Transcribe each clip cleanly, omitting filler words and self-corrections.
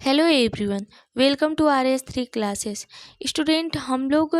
Hello everyone, welcome to R S three classes. Student, हम लोग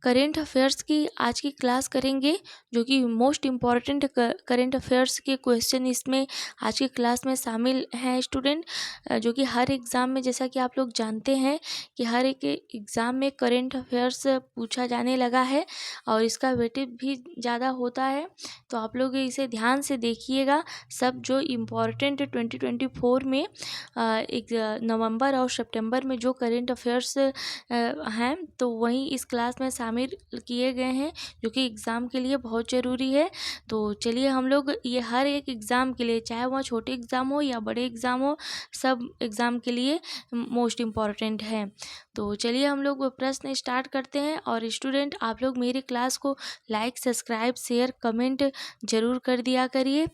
current affairs की आज की क्लास करेंगे, जो कि मोस्ट इम्पॉर्टेंट करेंट अफेयर्स के क्वेश्चन इसमें आज की क्लास में शामिल हैं स्टूडेंट। जो कि हर एग्ज़ाम में, जैसा कि आप लोग जानते हैं कि हर एक एग्ज़ाम में करेंट अफेयर्स पूछा जाने लगा है और इसका वेटेज भी ज़्यादा होता है। तो आप लोग इसे ध्यान से देखिएगा। सब जो इम्पॉर्टेंट 2024 में एक नवंबर और सितंबर में जो करेंट अफेयर्स हैं, तो वही इस क्लास में शामिल किए गए हैं, जो कि एग्ज़ाम के लिए बहुत ज़रूरी है। तो चलिए, हम लोग ये हर एक एग्ज़ाम के लिए, चाहे वह छोटे एग्ज़ाम हो या बड़े एग्ज़ाम हो, सब एग्ज़ाम के लिए मोस्ट इम्पॉर्टेंट है। तो चलिए, हम लोग प्रश्न स्टार्ट करते हैं। और स्टूडेंट, आप लोग मेरी क्लास को लाइक, सब्सक्राइब, शेयर, कमेंट ज़रूर कर दिया करिए।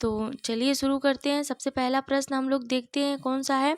तो चलिए शुरू करते हैं। सबसे पहला प्रश्न हम लोग देखते हैं कौन सा है।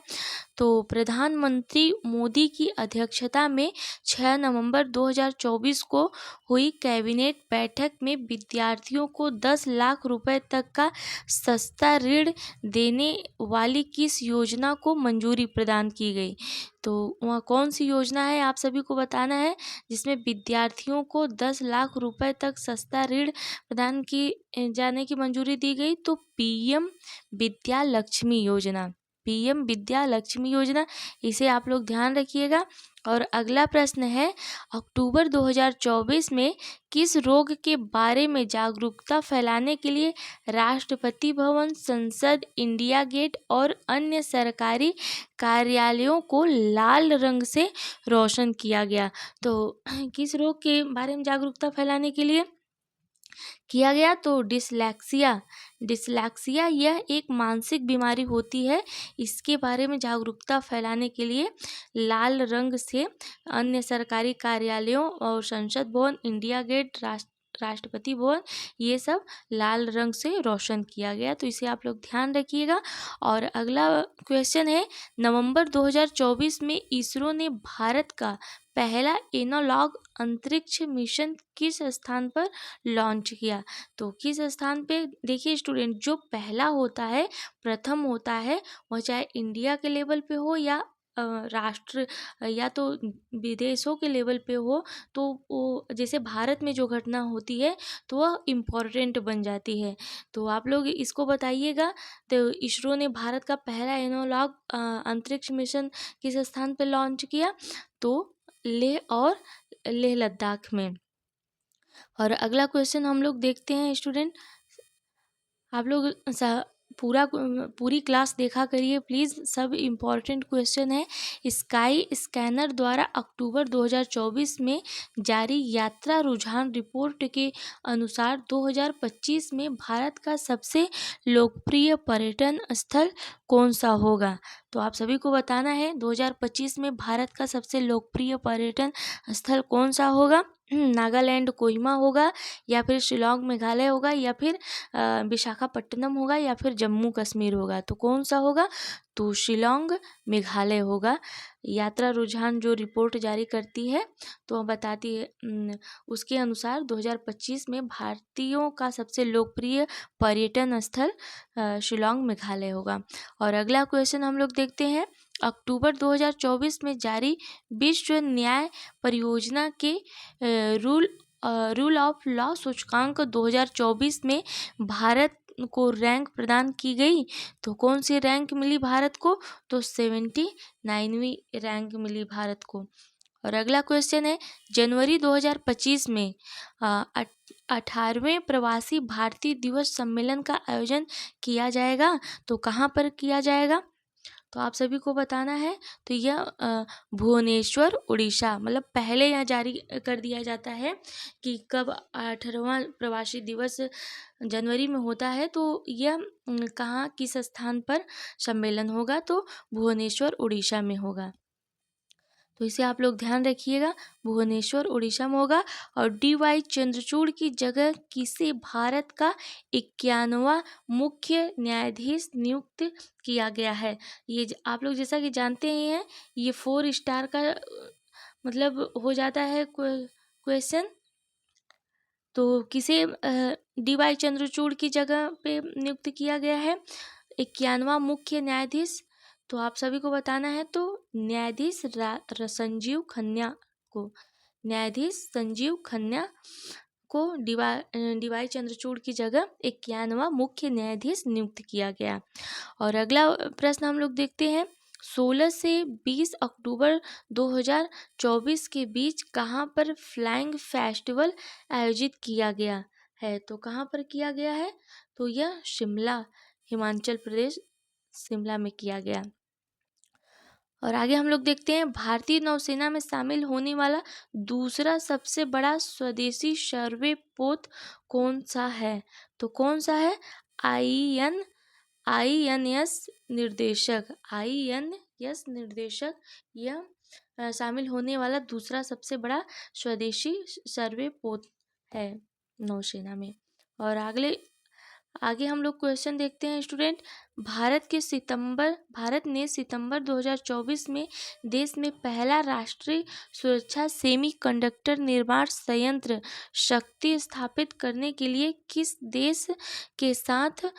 तो प्रधानमंत्री मोदी की अध्यक्षता में 6 नवंबर 2024 को हुई कैबिनेट बैठक में विद्यार्थियों को 10 लाख रुपए तक का सस्ता ऋण देने वाली किस योजना को मंजूरी प्रदान की गई? तो वह कौन सी योजना है, आप सभी को बताना है, जिसमें विद्यार्थियों को 10 लाख रुपए तक सस्ता ऋण प्रदान की जाने की मंजूरी दी गई। तो पीएम विद्या लक्ष्मी योजना, पीएम विद्या लक्ष्मी योजना, इसे आप लोग ध्यान रखिएगा। और अगला प्रश्न है, अक्टूबर 2024 में किस रोग के बारे में जागरूकता फैलाने के लिए राष्ट्रपति भवन, संसद, इंडिया गेट और अन्य सरकारी कार्यालयों को लाल रंग से रोशन किया गया? तो किस रोग के बारे में जागरूकता फैलाने के लिए किया गया? तो डिसलेक्सिया। डिसलेक्सिया यह एक मानसिक बीमारी होती है। इसके बारे में जागरूकता फैलाने के लिए लाल रंग से अन्य सरकारी कार्यालयों और संसद भवन, इंडिया गेट, राष्ट्रपति भवन, ये सब लाल रंग से रोशन किया गया। तो इसे आप लोग ध्यान रखिएगा। और अगला क्वेश्चन है, नवंबर 2024 में इसरो ने भारत का पहला एनालॉग अंतरिक्ष मिशन किस स्थान पर लॉन्च किया? तो किस स्थान पे? देखिए स्टूडेंट, जो पहला होता है, प्रथम होता है, वह चाहे इंडिया के लेवल पे हो या राष्ट्र या तो विदेशों के लेवल पे हो, तो वो जैसे भारत में जो घटना होती है तो वह इम्पोर्टेंट बन जाती है। तो आप लोग इसको बताइएगा। तो इसरो ने भारत का पहला एनालॉग अंतरिक्ष मिशन किस स्थान पे लॉन्च किया? तो लेह लद्दाख में। और अगला क्वेश्चन हम लोग देखते हैं स्टूडेंट। आप लोग पूरी क्लास देखा करिए प्लीज़, सब इम्पॉर्टेंट क्वेश्चन है। स्काई स्कैनर द्वारा अक्टूबर 2024 में जारी यात्रा रुझान रिपोर्ट के अनुसार 2025 में भारत का सबसे लोकप्रिय पर्यटन स्थल कौन सा होगा? तो आप सभी को बताना है 2025 में भारत का सबसे लोकप्रिय पर्यटन स्थल कौन सा होगा। नागालैंड कोहिमा होगा, या फिर शिलोंग मेघालय होगा, या फिर विशाखापट्टनम होगा, या फिर जम्मू कश्मीर होगा? तो कौन सा होगा? तो शिलोंग मेघालय होगा। यात्रा रुझान जो रिपोर्ट जारी करती है, तो वह बताती है उसके अनुसार 2025 में भारतीयों का सबसे लोकप्रिय पर्यटन स्थल शिलोंग मेघालय होगा। और अगला क्वेश्चन हम लोग देखते हैं, अक्टूबर 2024 में जारी विश्व न्याय परियोजना के रूल ऑफ लॉ सूचकांक 2024 में भारत को रैंक प्रदान की गई। तो कौन सी रैंक मिली भारत को? तो 79वीं रैंक मिली भारत को। और अगला क्वेश्चन है, जनवरी 2025 में 18वें प्रवासी भारतीय दिवस सम्मेलन का आयोजन किया जाएगा। तो कहाँ पर किया जाएगा? तो आप सभी को बताना है। तो यह भुवनेश्वर, उड़ीसा, मतलब पहले यहाँ जारी कर दिया जाता है कि कब 18वां प्रवासी दिवस जनवरी में होता है। तो यह कहाँ, किस स्थान पर सम्मेलन होगा? तो भुवनेश्वर, उड़ीसा में होगा। तो इसे आप लोग ध्यान रखिएगा, भुवनेश्वर उड़ीसा में होगा। और डी.वाई. चंद्रचूड़ की जगह किसे भारत का 91वां मुख्य न्यायाधीश नियुक्त किया गया है? ये आप लोग जैसा कि जानते ही हैं, ये 4 स्टार का मतलब हो जाता है क्वेश्चन। तो किसे डी.वाई. चंद्रचूड़ की जगह पे नियुक्त किया गया है 91वां मुख्य न्यायाधीश? तो आप सभी को बताना है। तो न्यायाधीश संजीव खन्ना को न्यायाधीश संजीव खन्ना को डीवाई चंद्रचूड़ की जगह 91वां मुख्य न्यायाधीश नियुक्त किया गया। और अगला प्रश्न हम लोग देखते हैं, 16 से 20 अक्टूबर 2024 के बीच कहाँ पर फ्लाइंग फेस्टिवल आयोजित किया गया है? तो कहाँ पर किया गया है? तो यह शिमला, हिमाचल प्रदेश, शिमला में किया गया। और आगे हम लोग देखते हैं, भारतीय नौसेना में शामिल होने वाला दूसरा सबसे बड़ा स्वदेशी सर्वे पोत कौन सा है? तो कौन सा है? INS निर्देशक यह शामिल होने वाला दूसरा सबसे बड़ा स्वदेशी सर्वे पोत है नौसेना में। और आगे हम लोग क्वेश्चन देखते हैं स्टूडेंट। भारत ने सितंबर 2024 में देश में पहला राष्ट्रीय सुरक्षा सेमीकंडक्टर निर्माण संयंत्र शक्ति स्थापित करने के लिए किस देश के साथ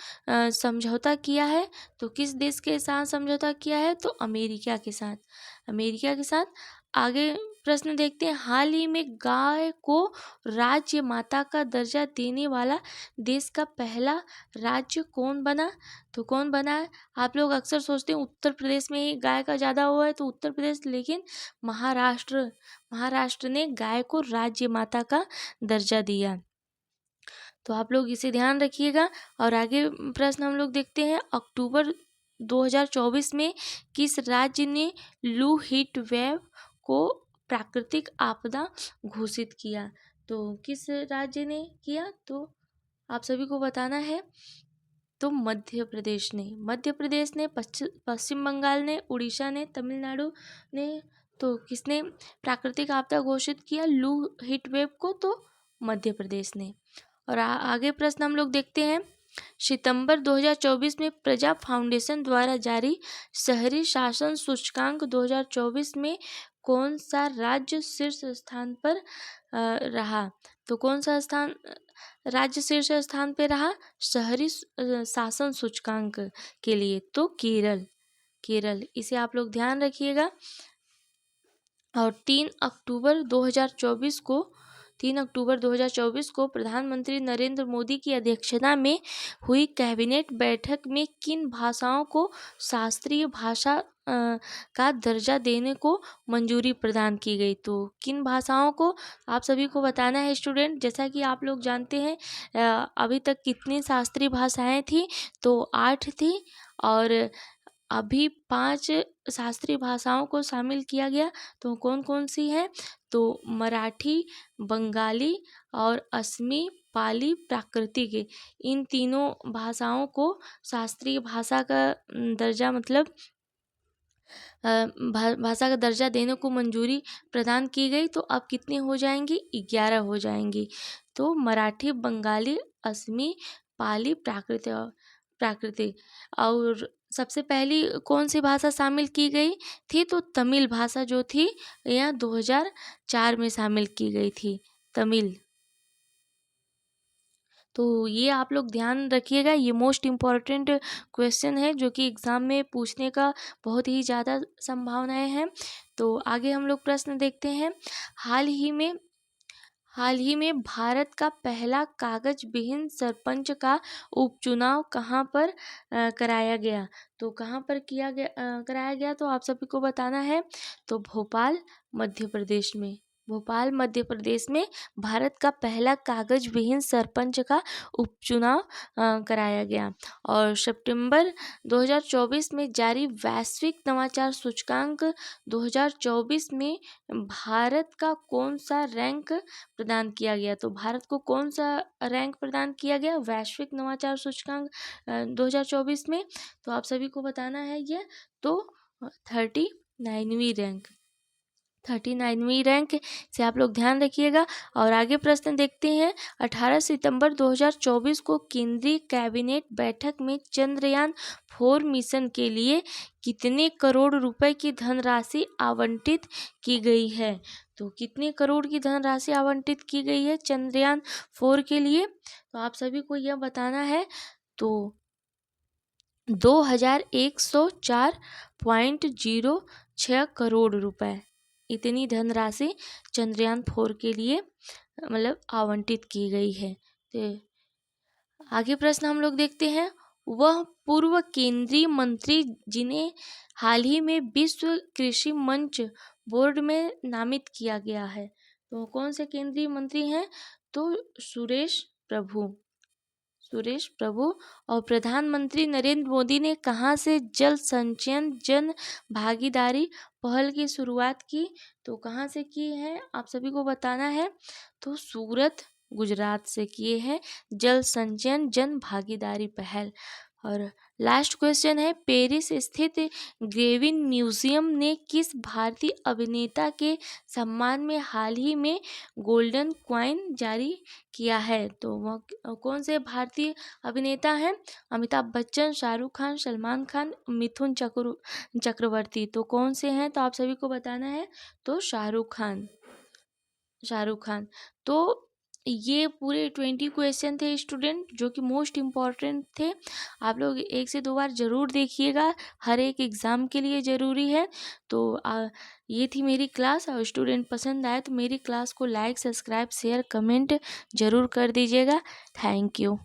समझौता किया है? तो किस देश के साथ समझौता किया है? तो अमेरिका के साथ। आगे प्रश्न देखते हैं, हाल ही में गाय को राज्य माता का दर्जा देने वाला देश का पहला राज्य कौन बना? तो कौन बना है? आप लोग अक्सर सोचते हैं उत्तर प्रदेश में ही गाय का ज़्यादा हुआ है, तो उत्तर प्रदेश, लेकिन महाराष्ट्र ने गाय को राज्य माता का दर्जा दिया। तो आप लोग इसे ध्यान रखिएगा। और आगे प्रश्न हम लोग देखते हैं, अक्टूबर 2024 में किस राज्य ने लू हीट वेव को प्राकृतिक आपदा घोषित किया? तो किस राज्य ने किया? तो आप सभी को बताना है। तो मध्य प्रदेश ने, पश्चिम बंगाल ने, उड़ीसा ने, तमिलनाडु ने। तो किसने प्राकृतिक आपदा घोषित किया लू हीट वेव को? तो मध्य प्रदेश ने। और आगे प्रश्न हम लोग देखते हैं, सितंबर 2024 में प्रजा फाउंडेशन द्वारा जारी शहरी शासन सूचकांक 2024 में कौन सा राज्य शीर्ष स्थान पर रहा? तो कौन सा राज्य शीर्ष स्थान पे रहा शहरी शासन सूचकांक के लिए? तो केरल। इसे आप लोग ध्यान रखिएगा। और 3 अक्टूबर 2024 को प्रधानमंत्री नरेंद्र मोदी की अध्यक्षता में हुई कैबिनेट बैठक में किन भाषाओं को शास्त्रीय भाषा का दर्जा देने को मंजूरी प्रदान की गई? तो किन भाषाओं को आप सभी को बताना है स्टूडेंट। जैसा कि आप लोग जानते हैं अभी तक कितनी शास्त्रीय भाषाएं थी? तो 8 थी, और अभी 5 शास्त्रीय भाषाओं को शामिल किया गया। तो कौन कौन सी है? तो मराठी, बंगाली और असमी, पाली, प्राकृतिक, इन तीनों भाषाओं को शास्त्रीय भाषा का दर्जा भाषा का दर्जा देने को मंजूरी प्रदान की गई। तो अब कितनी हो जाएंगी? 11 हो जाएंगी। तो मराठी, बंगाली, असमी, पाली, प्राकृतिक। और सबसे पहली कौन सी भाषा शामिल की गई थी? तो तमिल भाषा जो थी यह 2004 में शामिल की गई थी, तमिल। तो ये आप लोग ध्यान रखिएगा, ये मोस्ट इम्पॉर्टेंट क्वेश्चन है जो कि एग्ज़ाम में पूछने का बहुत ही ज़्यादा संभावनाएं हैं। तो आगे हम लोग प्रश्न देखते हैं, हाल ही में भारत का पहला कागज विहीन सरपंच का उपचुनाव कहाँ पर कराया गया? तो कहाँ पर कराया गया? तो आप सभी को बताना है। तो भोपाल, मध्य प्रदेश में भारत का पहला कागज विहीन सरपंच का उपचुनाव कराया गया। और सितंबर 2024 में जारी वैश्विक नवाचार सूचकांक 2024 में भारत का कौन सा रैंक प्रदान किया गया? तो भारत को कौन सा रैंक प्रदान किया गया वैश्विक नवाचार सूचकांक 2024 में? तो आप सभी को बताना है ये। तो 39वीं रैंक से आप लोग ध्यान रखिएगा। और आगे प्रश्न देखते हैं, 18 सितंबर 2024 को केंद्रीय कैबिनेट बैठक में चंद्रयान 4 मिशन के लिए कितने करोड़ रुपए की धनराशि आवंटित की गई है? तो कितने करोड़ की धनराशि आवंटित की गई है चंद्रयान 4 के लिए? तो आप सभी को यह बताना है। तो 2104.06 करोड़ रुपए, इतनी धनराशि चंद्रयान 4 के लिए मतलब आवंटित की गई है। तो आगे प्रश्न हम लोग देखते हैं, वह पूर्व केंद्रीय मंत्री जिन्हें हाल ही में विश्व कृषि मंच बोर्ड में नामित किया गया है, तो कौन से केंद्रीय मंत्री हैं? तो सुरेश प्रभु। और प्रधानमंत्री नरेंद्र मोदी ने कहाँ से जल संचयन जन भागीदारी पहल की शुरुआत की? तो कहाँ से की है आप सभी को बताना है। तो सूरत गुजरात से किए हैं जल संचयन जन भागीदारी पहल। और लास्ट क्वेश्चन है, पेरिस स्थित ग्रेविन म्यूजियम ने किस भारतीय अभिनेता के सम्मान में हाल ही में गोल्डन क्वाइन जारी किया है? तो वह कौन से भारतीय अभिनेता हैं? अमिताभ बच्चन, शाहरुख खान, सलमान खान, मिथुन चक्रवर्ती। तो कौन से हैं? तो आप सभी को बताना है। तो शाहरुख खान। तो ये पूरे 20 क्वेश्चन थे स्टूडेंट, जो कि मोस्ट इम्पॉर्टेंट थे। आप लोग 1 से 2 बार ज़रूर देखिएगा, हर एक एग्ज़ाम के लिए ज़रूरी है। तो ये थी मेरी क्लास, और स्टूडेंट पसंद आए तो मेरी क्लास को लाइक, सब्सक्राइब, शेयर, कमेंट ज़रूर कर दीजिएगा। Thank you.